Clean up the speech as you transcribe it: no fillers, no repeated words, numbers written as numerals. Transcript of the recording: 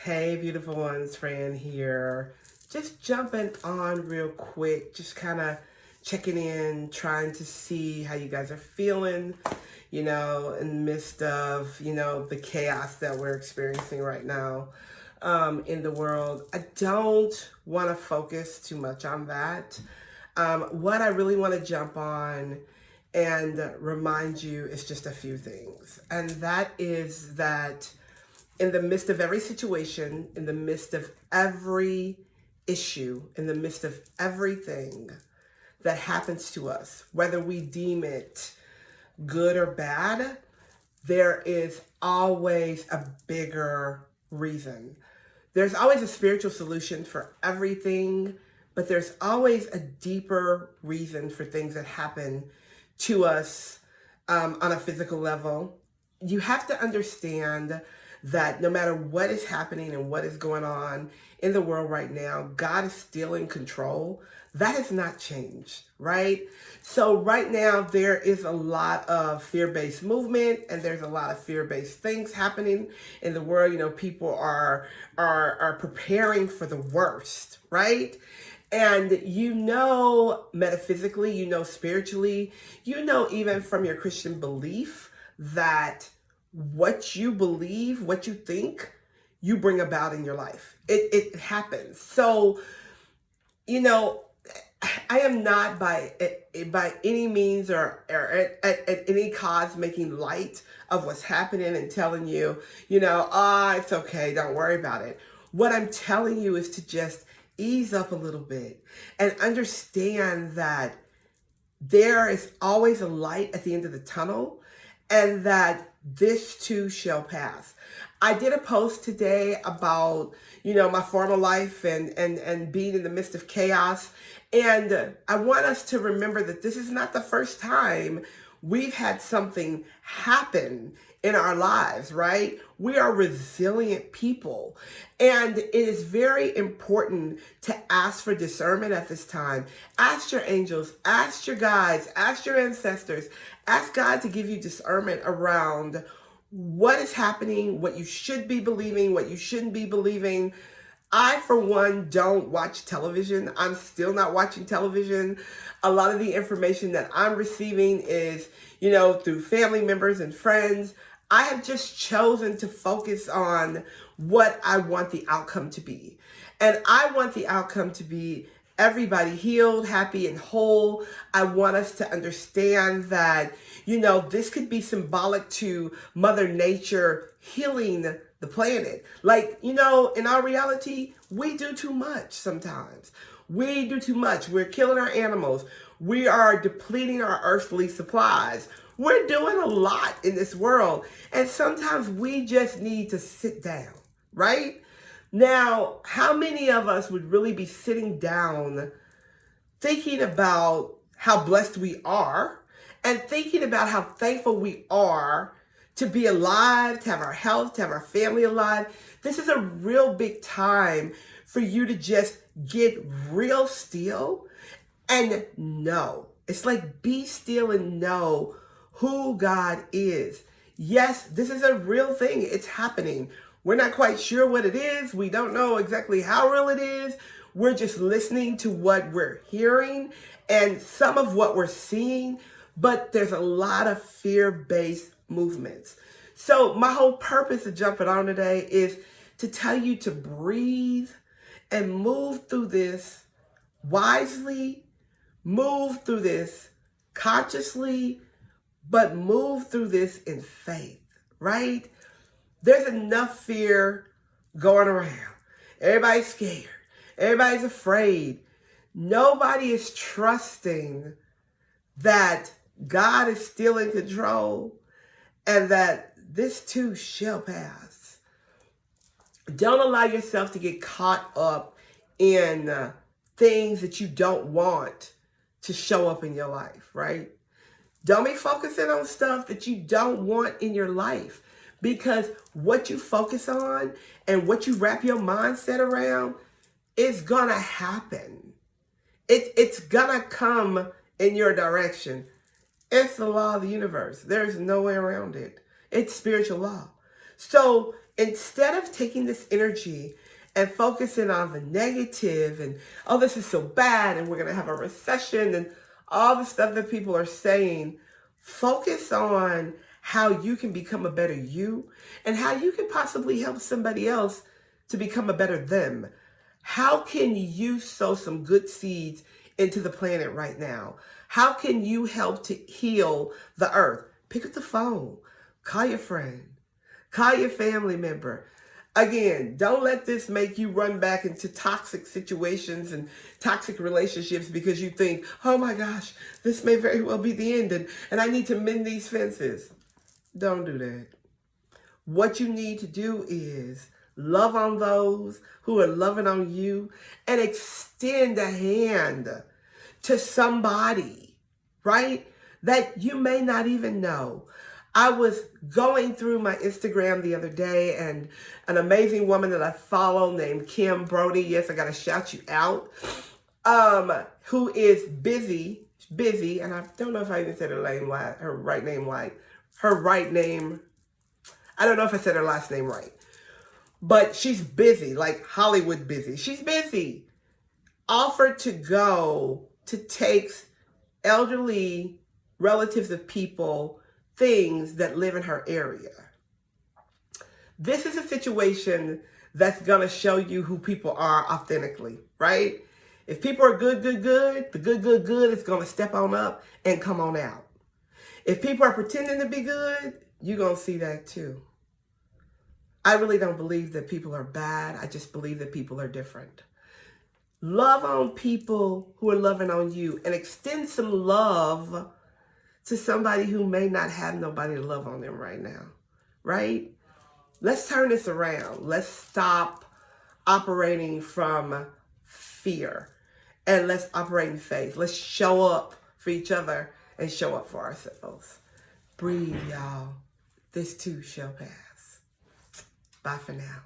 Hey, beautiful ones, Fran here. Just jumping on real quick, just kind of checking in, trying to see how you guys are feeling, in the midst of, the chaos that we're experiencing right now in the world. I don't want to focus too much on that. What I really want to jump on and remind you is just a few things. And that is that in the midst of every situation, in the midst of every issue, in the midst of everything that happens to us, whether we deem it good or bad, there is always a bigger reason. There's always a spiritual solution for everything, but there's always a deeper reason for things that happen to us on a physical level. You have to understand that no matter what is happening and what is going on in the world right now, God is still in control. That has not changed, right? So right now there is a lot of fear-based movement and there's a lot of fear-based things happening in the world. People are preparing for the worst, right? And metaphysically, spiritually, even from your Christian belief that what you believe, what you think, you bring about in your life. It happens. So, I am not by any means or at any cause making light of what's happening and telling you, it's okay, don't worry about it. What I'm telling you is to just ease up a little bit and understand that there is always a light at the end of the tunnel and that this too shall pass. I did a post today about, my former life and being in the midst of chaos. And I want us to remember that this is not the first time we've had something happen in our lives, right? We are resilient people. And it is very important to ask for discernment at this time. Ask your angels, ask your guides, ask your ancestors, ask God to give you discernment around what is happening, what you should be believing, what you shouldn't be believing. I, for one, don't watch television. I'm still not watching television. A lot of the information that I'm receiving is, through family members and friends. I have just chosen to focus on what I want the outcome to be. And I want the outcome to be everybody healed, happy, and whole. I want us to understand that, this could be symbolic to Mother Nature healing the planet. Like, in our reality, we do too much sometimes. We do too much. We're killing our animals. We are depleting our earthly supplies. We're doing a lot in this world. And sometimes we just need to sit down, right? Now, how many of us would really be sitting down thinking about how blessed we are and thinking about how thankful we are to be alive, to have our health, to have our family alive? This is a real big time for you to just get real still and know. It's like be still and know who God is. Yes, this is a real thing. It's happening. We're not quite sure what it is. We don't know exactly how real it is. We're just listening to what we're hearing and some of what we're seeing, but there's a lot of fear-based movements. So my whole purpose of jumping on today is to tell you to breathe and move through this wisely, move through this consciously, but move through this in faith, right? There's enough fear going around. Everybody's scared. Everybody's afraid. Nobody is trusting that God is still in control and that this too shall pass. Don't allow yourself to get caught up in things that you don't want to show up in your life, right? Don't be focusing on stuff that you don't want in your life, because what you focus on and what you wrap your mindset around is going to happen. It's going to come in your direction. It's the law of the universe. There's no way around it. It's spiritual law. So Instead of taking this energy and focusing on the negative and, oh, this is so bad and we're going to have a recession and all the stuff that people are saying, focus on how you can become a better you and how you can possibly help somebody else to become a better them. How can you sow some good seeds into the planet right now? How can you help to heal the earth? Pick up the phone, call your friend, call your family member. Again, don't let this make you run back into toxic situations and toxic relationships because you think, oh my gosh, this may very well be the end and I need to mend these fences. Don't do that. What you need to do is love on those who are loving on you and extend a hand to somebody, right? That you may not even know. I was going through my Instagram the other day and an amazing woman that I follow named Kim Brody, yes, I got to shout you out, who is busy, and I don't know if I even said her right name. I don't know if I said her last name right, but she's busy, like Hollywood busy. She's busy. Offered to go to take elderly relatives of people things that live in her area. This is a situation that's going to show you who people are authentically, right? If people are good, the good is going to step on up and come on out. If people are pretending to be good, you're going to see that too. I really don't believe that people are bad. I just believe that people are different. Love on people who are loving on you and extend some love to somebody who may not have nobody to love on them right now, right? Let's turn this around. Let's stop operating from fear and let's operate in faith. Let's show up for each other and show up for ourselves. Breathe, y'all. This too shall pass. Bye for now.